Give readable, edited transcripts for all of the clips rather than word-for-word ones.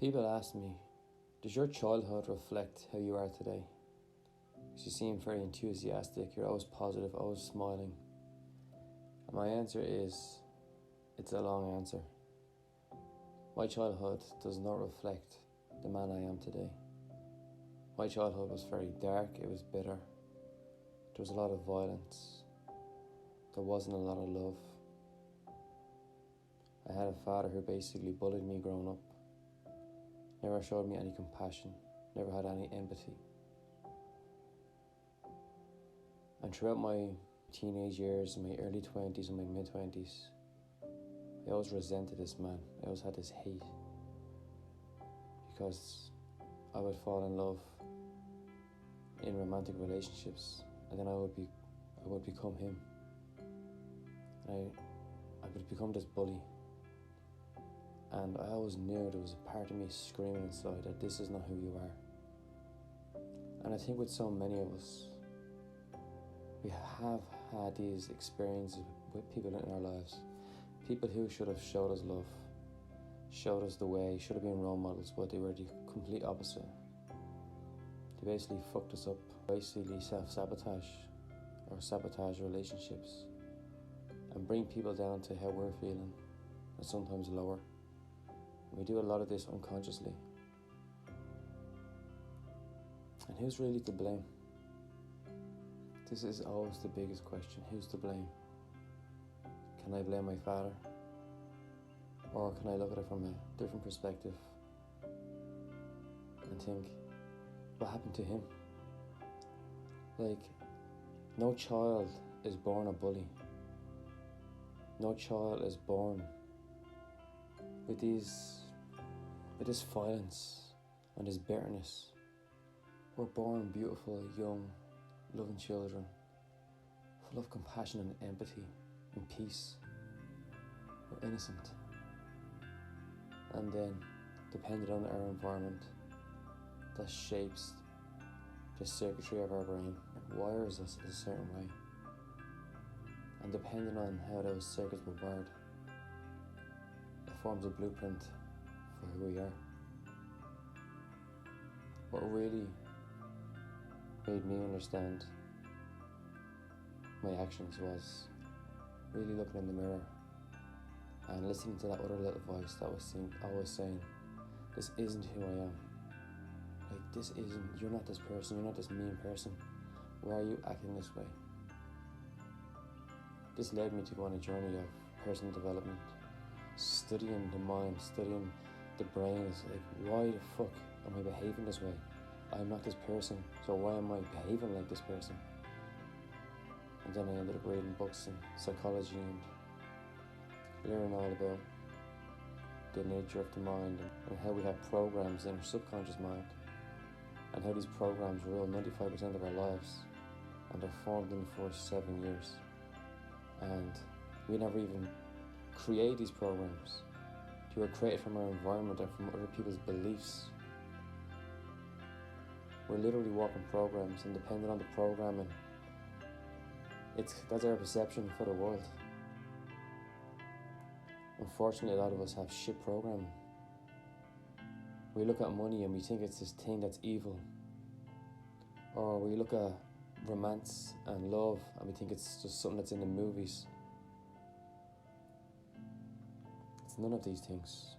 People ask me, does your childhood reflect how you are today? Because you seem very enthusiastic, you're always positive, always smiling. And my answer is, it's a long answer. My childhood does not reflect the man I am today. My childhood was very dark, it was bitter. There was a lot of violence. There wasn't a lot of love. I had a father who basically bullied me growing up. Never showed me any compassion, never had any empathy. And throughout my teenage years, my early 20s and my mid 20s, I always resented this man. I always had this hate. Because I would fall in love in romantic relationships, and then I would become him. And I would become this bully. And I always knew there was a part of me screaming inside that this is not who you are. And I think with so many of us, we have had these experiences with people in our lives. People who should have showed us love, showed us the way, should have been role models, but they were the complete opposite. They basically fucked us up, basically self-sabotage or sabotage relationships and bring people down to how we're feeling and sometimes lower. We do a lot of this unconsciously. And who's really to blame? This is always the biggest question. Who's to blame? Can I blame my father? Or can I look at it from a different perspective and think, what happened to him? Like, no child is born a bully. No child is born with this violence and this bitterness. We're born beautiful, young, loving children, full of compassion and empathy and peace. We're innocent. And then, depending on our environment, that shapes the circuitry of our brain, it wires us a certain way. And depending on how those circuits were wired, it forms a blueprint for who we are. What really made me understand my actions was really looking in the mirror and listening to that other little voice that was always saying, this isn't who I am. Like, you're not this person, you're not this mean person. Why are you acting this way? This led me to go on a journey of personal development, studying the mind, studying the brain. It's like, why the fuck am I behaving this way? I'm not this person, so why am I behaving like this person? And then I ended up reading books in psychology and learning all about the nature of the mind and how we have programs in our subconscious mind and how these programs rule 95% of our lives, and they're formed in the first 7 years. And we never even create these programs. They were created from our environment and from other people's beliefs. We're literally walking programs, and depending on the programming, that's our perception for the world. Unfortunately, a lot of us have shit programming. We look at money and we think it's this thing that's evil. Or we look at romance and love and we think it's just something that's in the movies. It's none of these things.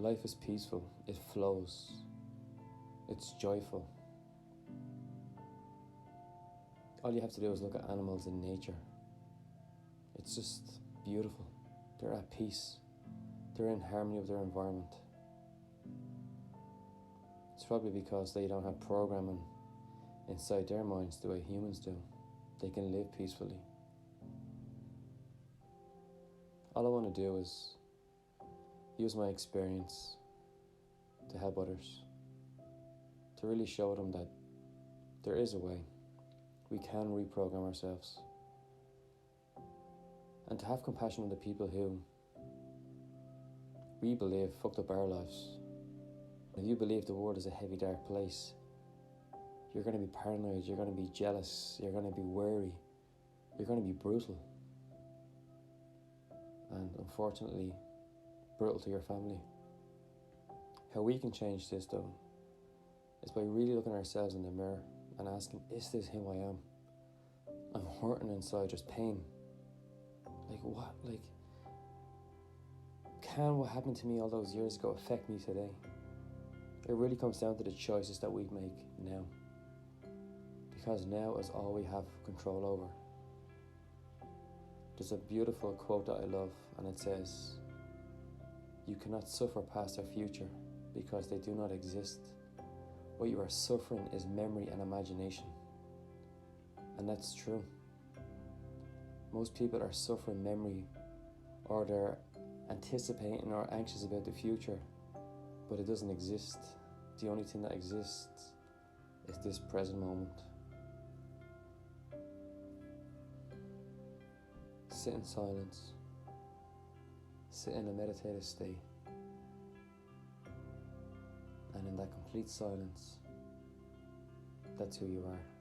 Life is peaceful, it flows, it's joyful. All you have to do is look at animals in nature. It's just beautiful. They're at peace. They're in harmony with their environment. It's probably because they don't have programming inside their minds the way humans do. They can live peacefully. All I want to do is use my experience to help others, to really show them that there is a way. We can reprogram ourselves. And to have compassion on the people who we believe fucked up our lives. If you believe the world is a heavy, dark place, you're going to be paranoid, you're going to be jealous, you're going to be wary, you're going to be brutal. And unfortunately, brutal to your family. How we can change this though is by really looking at ourselves in the mirror and asking, is this who I am? I'm hurting inside, just pain. Like what? Like, can what happened to me all those years ago affect me today? It really comes down to the choices that we make now. Because now is all we have control over. There's a beautiful quote that I love, and it says, "You cannot suffer past our future because they do not exist. What you are suffering is memory and imagination." And that's true. Most people are suffering memory, or they're anticipating or anxious about the future, but it doesn't exist. The only thing that exists is this present moment. Sit in silence. Sit in a meditative state. And in that complete silence, that's who you are.